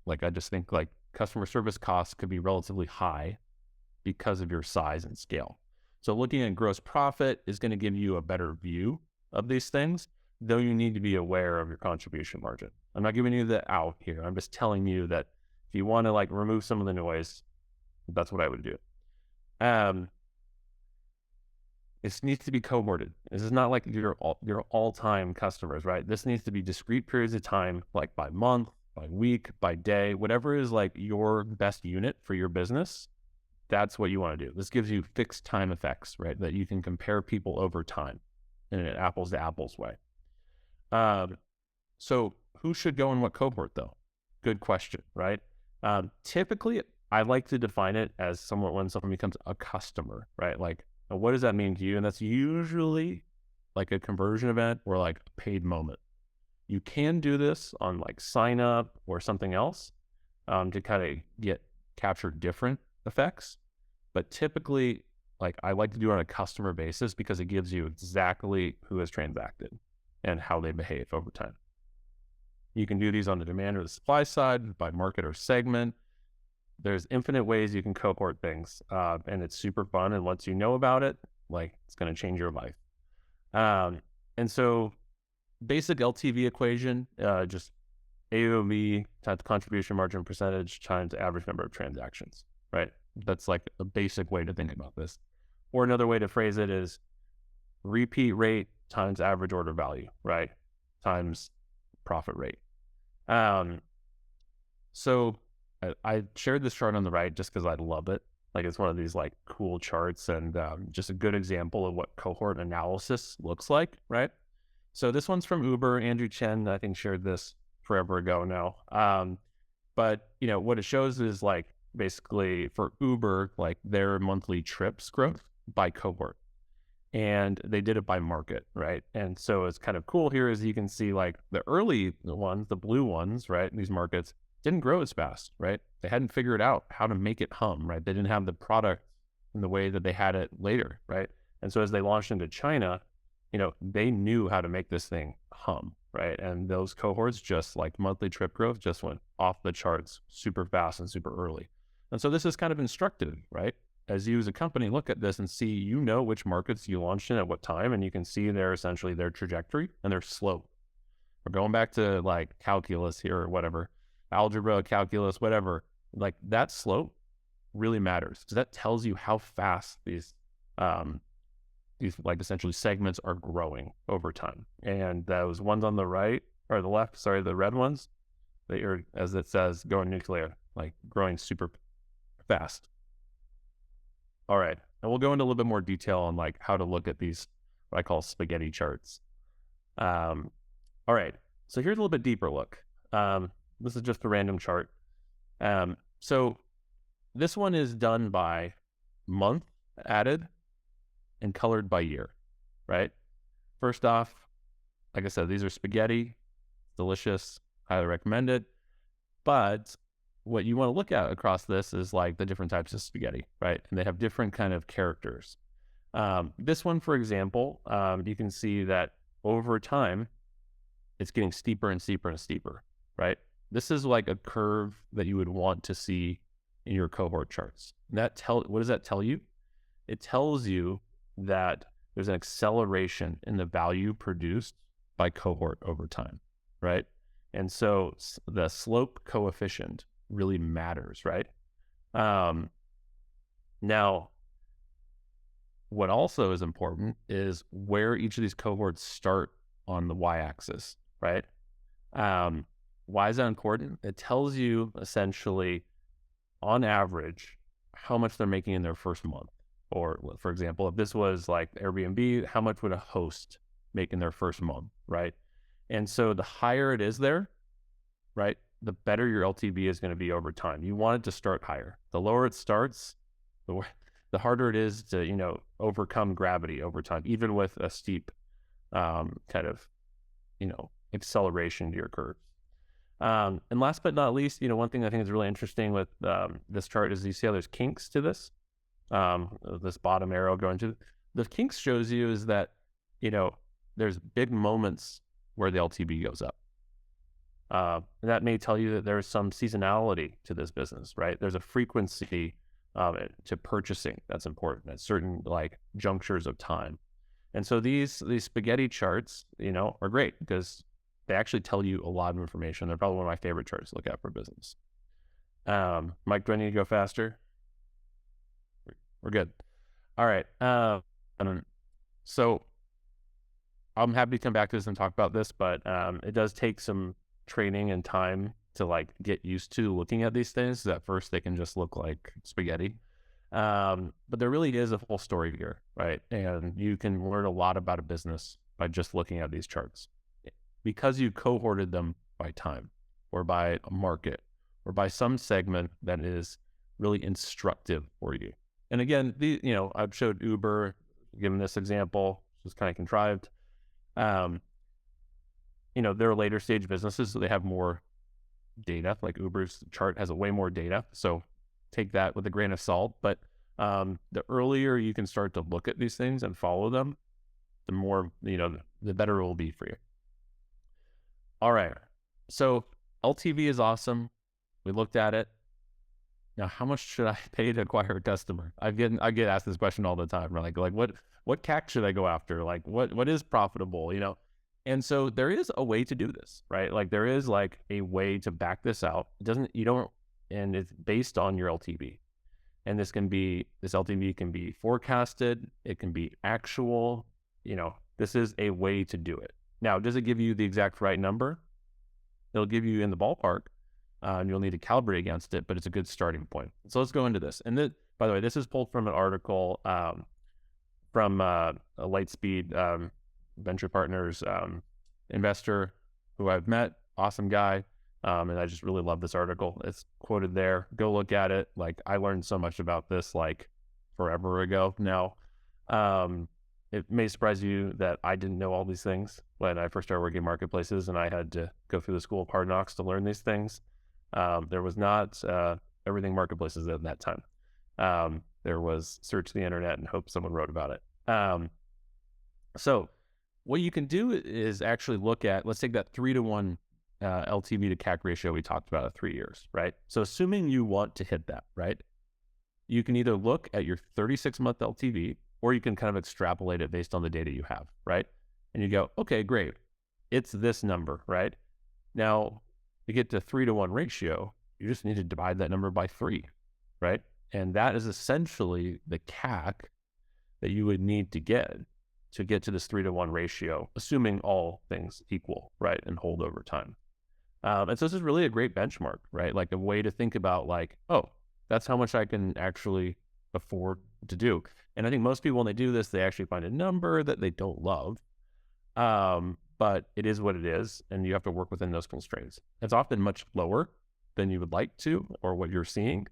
B: Like I just think like customer service costs could be relatively high because of your size and scale. So looking at gross profit is going to give you a better view of these things, though you need to be aware of your contribution margin. I'm not giving you the out here. I'm just telling you that if you want to like remove some of the noise, that's what I would do. This needs to be cohorted. This is not like your all-time customers, right? This needs to be discrete periods of time, like by month, by week, by day, whatever is like your best unit for your business. That's what you want to do. This gives you fixed time effects, right? That you can compare people over time in an apples to apples way. So who should go in what cohort though? Good question, right? Typically, I like to define it as when someone becomes a customer, right? Like, what does that mean to you? And that's usually like a conversion event or like a paid moment. You can do this on like sign up or something else to kind of capture different effects. But typically, like I like to do it on a customer basis because it gives you exactly who has transacted and how they behave over time. You can do these on the demand or the supply side by market or segment. There's infinite ways you can cohort things, and it's super fun. And once you know about it, like it's going to change your life. And so basic LTV equation, just AOV times contribution margin percentage times average number of transactions, right? That's like a basic way to think about this. Or another way to phrase it is repeat rate times average order value, right? Times profit rate. So I shared this chart on the right just because I love it. Like it's one of these like cool charts and just a good example of what cohort analysis looks like, right? So this one's from Uber. Andrew Chen, I think, shared this forever ago now. But what it shows is like basically for Uber, like their monthly trips growth by cohort. And they did it by market, right? And so it's kind of cool here is you can see like the early ones, the blue ones, right? These markets didn't grow as fast, right? They hadn't figured out how to make it hum, right? They didn't have the product in the way that they had it later, right? And so as they launched into China, they knew how to make this thing hum, right? And those cohorts just like monthly trip growth just went off the charts super fast and super early. And so this is kind of instructive, right? As you as a company look at this and see, which markets you launched in at what time, and you can see essentially their trajectory and their slope. We're going back to like calculus here or whatever, algebra, calculus, whatever. Like that slope really matters because that tells you how fast these like essentially segments are growing over time. And those ones on the right or the left, sorry, the red ones, they are, as it says, going nuclear, like growing super fast. All right. And we'll go into a little bit more detail on like how to look at these, what I call spaghetti charts. All right. So here's a little bit deeper look. This is just a random chart. So this one is done by month added and colored by year, right? First off, like I said, these are spaghetti, delicious, highly recommend it. But what you want to look at across this is like the different types of spaghetti, right? And they have different kind of characters. This one, for example, you can see that over time, it's getting steeper and steeper and steeper, right? This is like a curve that you would want to see in your cohort charts. What does that tell you? It tells you that there's an acceleration in the value produced by cohort over time, right? And so the slope coefficient really matters, right? Um, Now, what also is important is where each of these cohorts start on the y-axis, right? Um, why is that important? It tells you essentially, on average, how much they're making in their first month. Or, for example, if this was like Airbnb, how much would a host make in their first month, right? And so the higher it is there, right, the better your LTV is going to be over time. You want it to start higher. The lower it starts, the harder it is to, overcome gravity over time, even with a steep kind of, acceleration to your curve. And last but not least, one thing I think is really interesting with this chart is you see how there's kinks to this, this bottom arrow going to the kinks shows you is that, there's big moments where the LTV goes up. That may tell you that there's some seasonality to this business, right? There's a frequency to purchasing that's important at certain like junctures of time. And so these spaghetti charts, are great because they actually tell you a lot of information. They're probably one of my favorite charts to look at for business. Mike, do I need to go faster? We're good. All right. So I'm happy to come back to this and talk about this, but it does take some training and time to like get used to looking at these things. At first they can just look like spaghetti. But there really is a full story here, right? And you can learn a lot about a business by just looking at these charts. Because you cohorted them by time or by a market or by some segment that is really instructive for you. And again, I've showed Uber, given this example, which is kind of contrived. They're later stage businesses, so they have more data. Like Uber's chart has way more data, so take that with a grain of salt. But the earlier you can start to look at these things and follow them, the more, the better it will be for you. All right. So LTV is awesome. We looked at it. Now, how much should I pay to acquire a customer? I get asked this question all the time. Like what CAC should I go after? Like what is profitable? And so there is a way to do this, right? Like there is like a way to back this out. And it's based on your LTV. And this LTV can be forecasted. It can be actual. This is a way to do it. Now, does it give you the exact right number? It'll give you in the ballpark, and you'll need to calibrate against it, but it's a good starting point. So let's go into this. And by the way, this is pulled from an article from a Lightspeed Venture Partners investor who I've met, awesome guy. And I just really love this article. It's quoted there. Go look at it. Like I learned so much about this like forever ago now. It may surprise you that I didn't know all these things when I first started working in marketplaces and I had to go through the school of hard knocks to learn these things. There was not everything marketplaces at that time. There was search the internet and hope someone wrote about it. So what you can do is actually look at, let's take that 3-to-1 LTV to CAC ratio we talked about at 3 years, right? So assuming you want to hit that, right? You can either look at your 36-month LTV or you can kind of extrapolate it based on the data you have, right? And you go, okay, great. It's this number, right? Now, to get to 3-to-1 ratio, you just need to divide that number by 3, right? And that is essentially the CAC that you would need to get to this 3-to-1 ratio, assuming all things equal, right? And hold over time. And so this is really a great benchmark, right? Like a way to think about like, oh, that's how much I can actually afford to do. And I think most people, when they do this, they actually find a number that they don't love. But it is what it is. And you have to work within those constraints. It's often much lower than you would like to, or what you're seeing.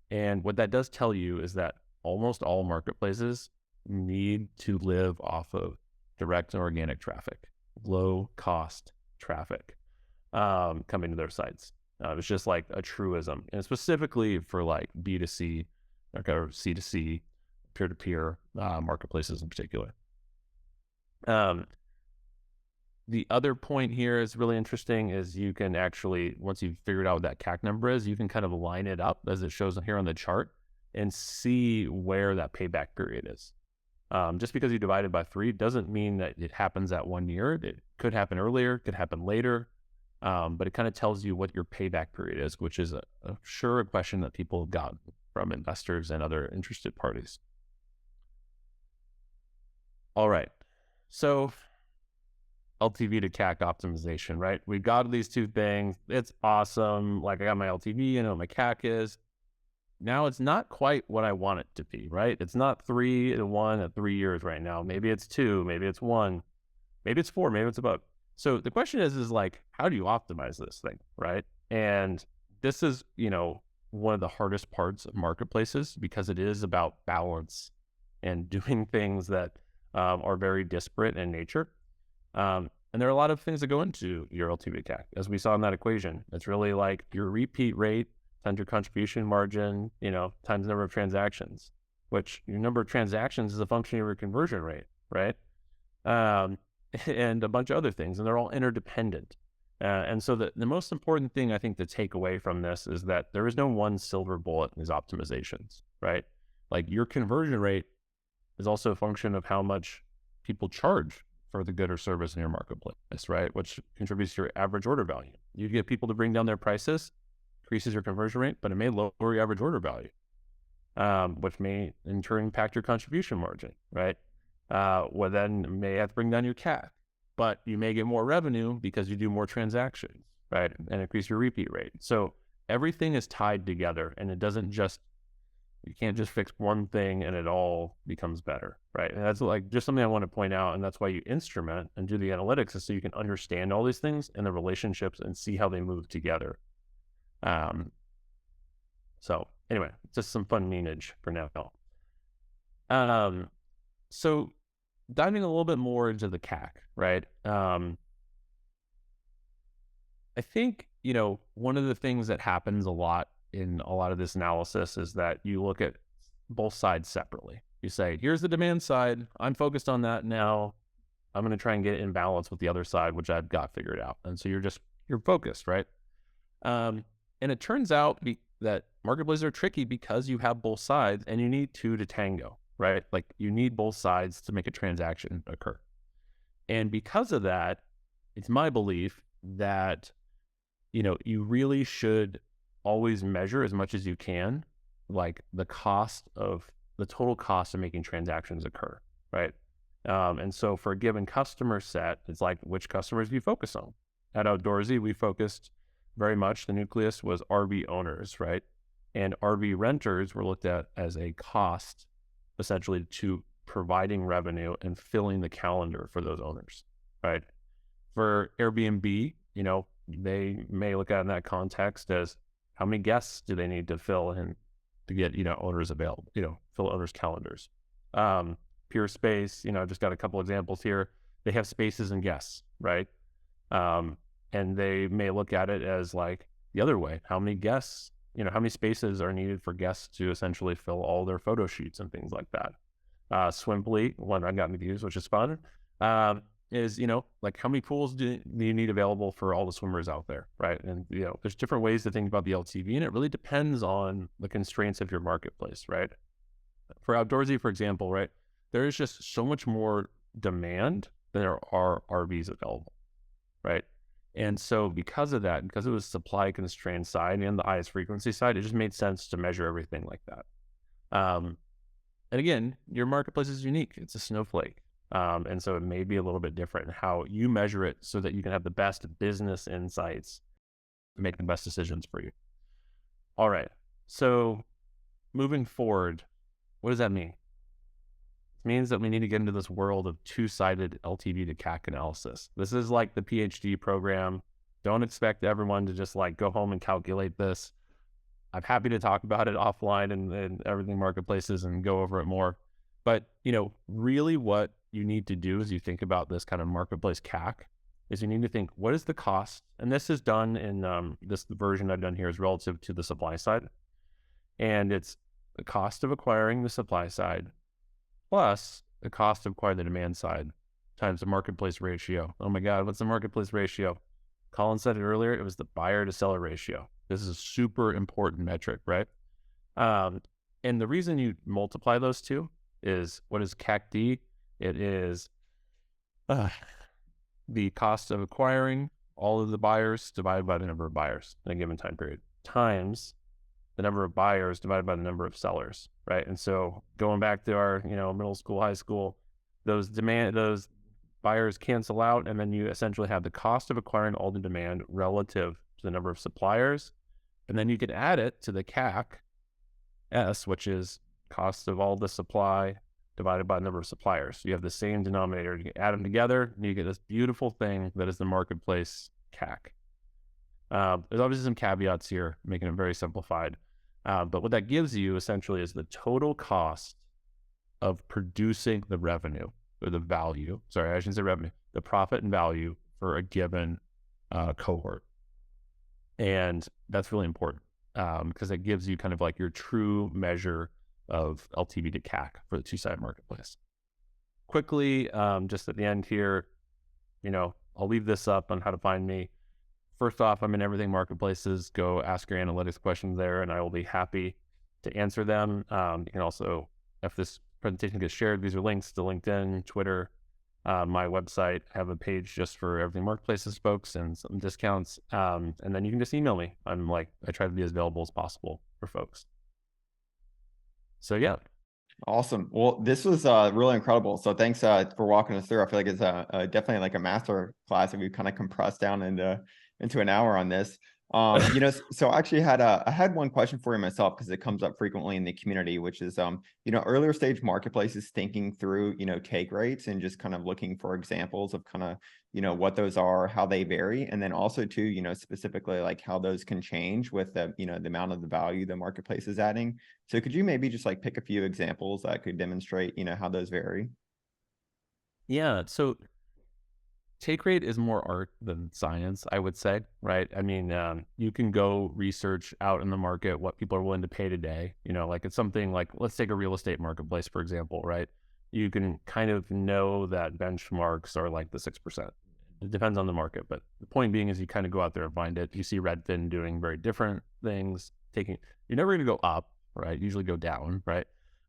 B: And what that does tell you is that almost all marketplaces need to live off of direct and organic traffic, low cost traffic coming to their sites. It's just like a truism, and specifically for like B2C or C2C, peer-to-peer marketplaces in particular. The other point here is really interesting is you can actually, once you've figured out what that CAC number is, you can kind of line it up as it shows here on the chart and see where that payback period is. Just because you divide it by 3 doesn't mean that it happens at 1 year. It could happen earlier, could happen later, but it kind of tells you what your payback period is, which is a question that people have gotten from investors and other interested parties. All right, so LTV to CAC optimization, right? We've got these two things. It's awesome. Like I got my LTV, I know what my CAC is. Now it's not quite what I want it to be, right? It's not 3 to 1 at 3 years right now. Maybe it's 2, maybe it's 1, maybe it's 4, maybe it's above. So the question is like, how do you optimize this thing, right? And this is, one of the hardest parts of marketplaces because it is about balance and doing things that are very disparate in nature. And there are a lot of things that go into your LTV CAC, as we saw in that equation. It's really like your repeat rate times your contribution margin, times the number of transactions, which your number of transactions is a function of your conversion rate, right? And a bunch of other things, and they're all interdependent. And so the most important thing I think to take away from this is that there is no one silver bullet in these optimizations, right? Like your conversion rate is also a function of how much people charge for the good or service in your marketplace, right? Which contributes to your average order value. You get people to bring down their prices, increases your conversion rate, but it may lower your average order value, which may in turn impact your contribution margin, right? Well, then may have to bring down your CAC, but you may get more revenue because you do more transactions, right? And increase your repeat rate. So everything is tied together, and you can't just fix one thing and it all becomes better, right? And that's like just something I want to point out. And that's why you instrument and do the analytics is so you can understand all these things and the relationships and see how they move together. So anyway, just some fun meanage for now. So diving a little bit more into the CAC, right? I think, one of the things that happens a lot in a lot of this analysis is that you look at both sides separately. You say, here's the demand side. I'm focused on that now. I'm going to try and get in balance with the other side, which I've got figured out. And so you're focused, right? And it turns out that marketplaces are tricky because you have both sides and you need two to tango, right? Like you need both sides to make a transaction occur. And because of that, it's my belief that, you really should always measure as much as you can, like the total cost of making transactions occur, right? And so for a given customer set, it's like, which customers do you focus on? At Outdoorsy, we focused very much, the nucleus was RV owners, right? And RV renters were looked at as a cost, essentially, to providing revenue and filling the calendar for those owners, right? For Airbnb, they may look at it in that context as how many guests do they need to fill in to get, owners available, fill owners' calendars. Pure Space, I've just got a couple examples here. They have spaces and guests, right? And they may look at it as like the other way. How many guests, how many spaces are needed for guests to essentially fill all their photo shoots and things like that. Swimply, one I've gotten to use, which is fun, is, like how many pools do you need available for all the swimmers out there, right? And, there's different ways to think about the LTV, and it really depends on the constraints of your marketplace, right? For Outdoorsy, for example, right, there is just so much more demand than there are RVs available, right? And so because of that, because it was supply constrained side and the highest frequency side, it just made sense to measure everything like that. And again, your marketplace is unique. It's a snowflake. And so it may be a little bit different in how you measure it so that you can have the best business insights to make the best decisions for you. All right. So moving forward, what does that mean? It means that we need to get into this world of two-sided LTV to CAC analysis. This is like the PhD program. Don't expect everyone to just like go home and calculate this. I'm happy to talk about it offline and everything marketplaces and go over it more. But, really what you need to do as you think about this kind of marketplace CAC is you need to think, what is the cost? And this is done in the version I've done here is relative to the supply side. And it's the cost of acquiring the supply side plus the cost of acquiring the demand side times the marketplace ratio. Oh my God, what's the marketplace ratio? Colin said it earlier, it was the buyer to seller ratio. This is a super important metric, right? And the reason you multiply those two is, what is CAC-D? It is uh, the cost of acquiring all of the buyers divided by the number of buyers in a given time period times the number of buyers divided by the number of sellers, right? And so going back to our, middle school, high school, those buyers cancel out, and then you essentially have the cost of acquiring all the demand relative to the number of suppliers, and then you can add it to the CAC-S, which is cost of all the supply divided by the number of suppliers. So you have the same denominator. You can add them together, and you get this beautiful thing that is the marketplace CAC. There's obviously some caveats here, making it very simplified. But what that gives you essentially is the total cost of producing the revenue or the value. Sorry, I shouldn't say revenue, the profit and value for a given cohort. And that's really important because it gives you kind of like your true measure of LTV to CAC for the two-sided marketplace. Quickly, just at the end here, I'll leave this up on how to find me. First off, I'm in everything marketplaces. Go ask your analytics questions there, and I will be happy to answer them. You can also, if this presentation gets shared, these are links to LinkedIn, Twitter, my website. I have a page just for everything marketplaces folks and some discounts. And then you can just email me. I try to be as available as possible for folks. So yeah.
A: Awesome. Well, this was really incredible. So thanks for walking us through. I feel like it's definitely like a master class that we've kind of compressed down into an hour on this. So I actually I had one question for you myself because it comes up frequently in the community, which is earlier stage marketplaces thinking through take rates and just kind of looking for examples of kind of what those are, how they vary, and then also too specifically like how those can change with the the amount of the value the marketplace is adding. So could you maybe just like pick a few examples that could demonstrate how those vary?
B: Yeah. So take rate is more art than science, I would say, right? I mean, you can go research out in the market what people are willing to pay today. Like it's something like, let's take a real estate marketplace, for example, right? You can kind of know that benchmarks are like the 6%. It depends on the market, but the point being is you kind of go out there and find it. You see Redfin doing very different things. You're never going to go up, right? Usually go down, right?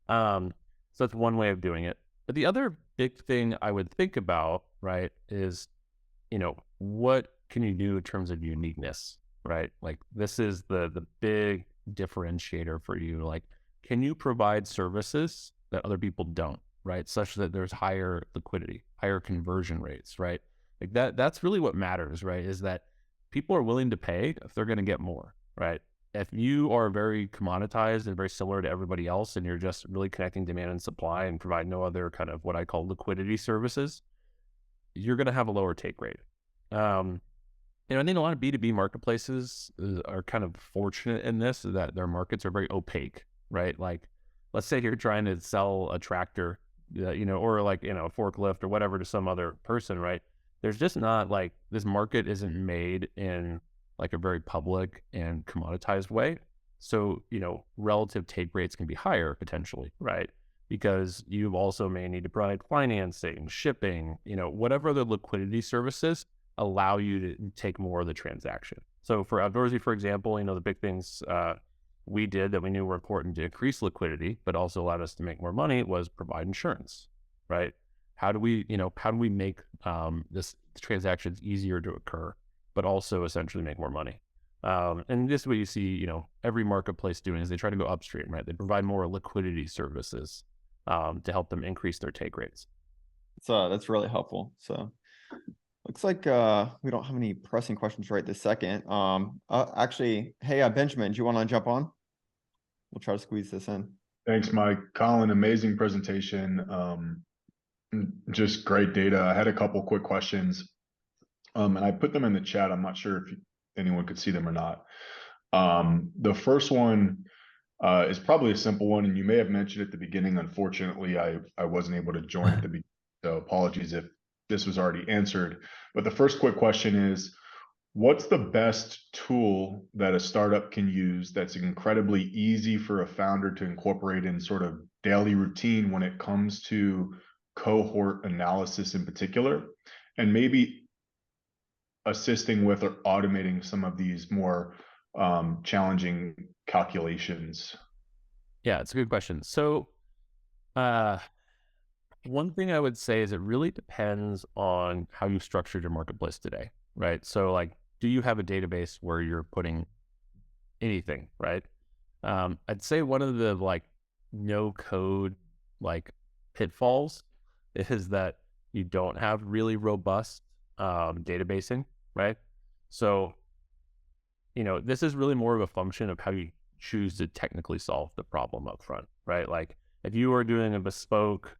B: So that's one way of doing it. But the other big thing I would think about, right, is, what can you do in terms of uniqueness, right? Like this is the big differentiator for you. Like, can you provide services that other people don't, right? Such that there's higher liquidity, higher conversion rates, right? Like that's really what matters, right? Is that people are willing to pay if they're going to get more, right? If you are very commoditized and very similar to everybody else, and you're just really connecting demand and supply and provide no other kind of what I call liquidity services, you're going to have a lower take rate. I think a lot of B2B marketplaces are kind of fortunate in this, that their markets are very opaque, right? Like, let's say you're trying to sell a tractor, or like, a forklift or whatever to some other person, right? There's just not like, this market isn't made in like a very public and commoditized way. So, relative take rates can be higher potentially, right? Because you also may need to provide financing, shipping, whatever the liquidity services allow you to take more of the transaction. So for Outdoorsy, for example, the big things we did that we knew were important to increase liquidity, but also allowed us to make more money was provide insurance, right? How do we make this transactions easier to occur, but also essentially make more money? And this is what you see, every marketplace doing is they try to go upstream, right? They provide more liquidity services to help them increase their take rates.
A: So that's really helpful. So looks like we don't have any pressing questions right this second. Actually, hey, Benjamin, do you want to jump on? We'll try to squeeze this in.
C: Thanks, Mike. Colin, amazing presentation. Just great data. I had a couple quick questions, and I put them in the chat. I'm not sure if anyone could see them or not. The first one is probably a simple one, and you may have mentioned at the beginning. Unfortunately, I wasn't able to join at the beginning, so apologies if this was already answered. But the first quick question is, what's the best tool that a startup can use that's incredibly easy for a founder to incorporate in sort of daily routine when it comes to cohort analysis in particular, and maybe assisting with or automating some of these more challenging calculations?
B: Yeah, it's a good question. So Uh, One thing I would say is it really depends on how you structured your marketplace today, right? So like, do you have a database where you're putting anything, right? I'd say one of the like no code like pitfalls is that you don't have really robust databasing, right? So, this is really more of a function of how you choose to technically solve the problem up front, right? Like if you are doing a bespoke,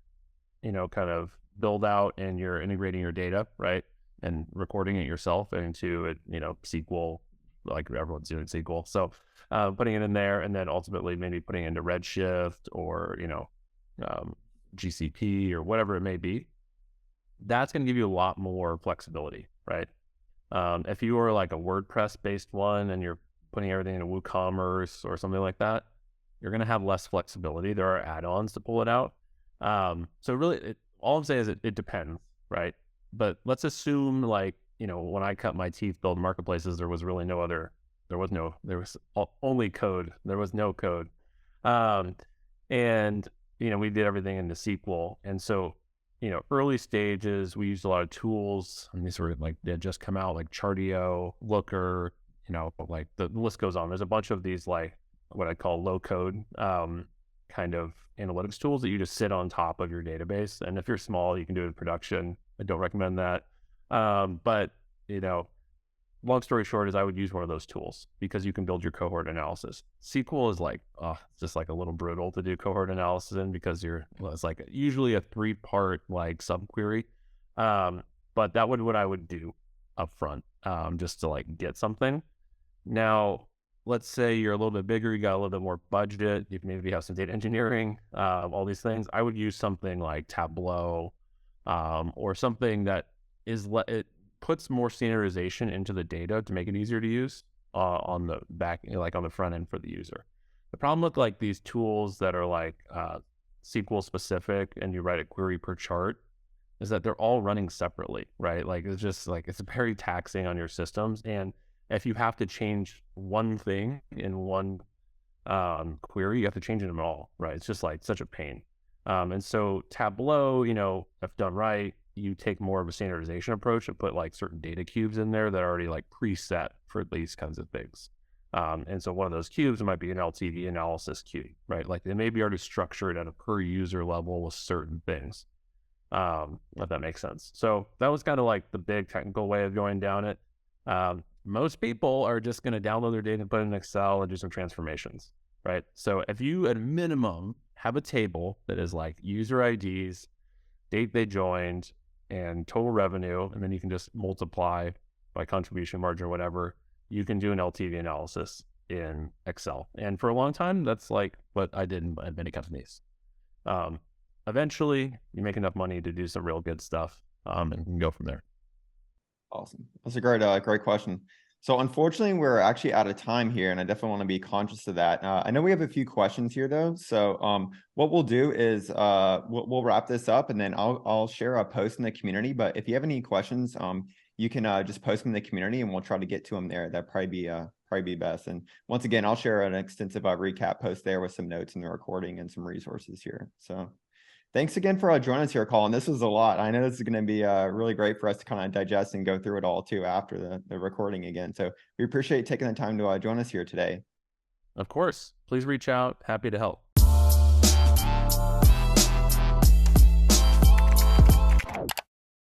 B: kind of build out and you're integrating your data, right? And recording it yourself into it, SQL, like everyone's doing SQL. So putting it in there and then ultimately maybe putting it into Redshift or, um, GCP or whatever it may be, that's going to give you a lot more flexibility, right? If you are like a WordPress based one and you're putting everything into WooCommerce or something like that, you're going to have less flexibility. There are add-ons to pull it out. So really, all I'm saying is it depends, right? But let's assume like, when I cut my teeth building marketplaces, there was really no other, there was only code. There was no code. Um, and, we did everything into SQL. And so, early stages, we used a lot of tools, and these were like, they had just come out, like Chartio, Looker, like the list goes on. There's a bunch of these, like what I call low code, kind of analytics tools that you just sit on top of your database. And if you're small, you can do it in production. I don't recommend that. But, long story short is I would use one of those tools because you can build your cohort analysis. SQL is like, it's just like a little brutal to do cohort analysis in because it's like usually a 3-part like subquery. But that would what I would do up front, just to like get something. Now, let's say you're a little bit bigger, you got a little bit more budget, you maybe have some data engineering, all these things. I would use something like Tableau, or something that it puts more standardization into the data to make it easier to use on the back, like on the front end for the user. The problem with like these tools that are like SQL specific and you write a query per chart is that they're all running separately, right? Like it's just like, it's very taxing on your systems. And if you have to change one thing in one query, you have to change them all, right? It's just like such a pain. And so Tableau, if done right, you take more of a standardization approach and put like certain data cubes in there that are already like preset for these kinds of things. And so one of those cubes might be an LTV analysis cube, right? Like they may be already structured at a per user level with certain things. If that makes sense. So that was kind of like the big technical way of going down it. Most people are just going to download their data and put it in Excel and do some transformations, right? So if you at a minimum have a table that is like user IDs, date they joined, and total revenue, and then you can just multiply by contribution margin or whatever, you can do an LTV analysis in Excel. And for a long time, that's like what I did in many companies. Eventually, you make enough money to do some real good stuff, and you can go from there.
A: Awesome. That's a great question. So unfortunately, we're actually out of time here, and I definitely want to be conscious of that. I know we have a few questions here though. So what we'll do is we'll wrap this up, and then I'll share a post in the community. But if you have any questions, you can just post them in the community, and we'll try to get to them there. That'd probably be best. And once again, I'll share an extensive recap post there with some notes in the recording and some resources here. So. Thanks again for joining us here, Colin. This was a lot. I know this is going to be really great for us to kind of digest and go through it all too after the recording again. So we appreciate taking the time to join us here today.
B: Of course, please reach out. Happy to help.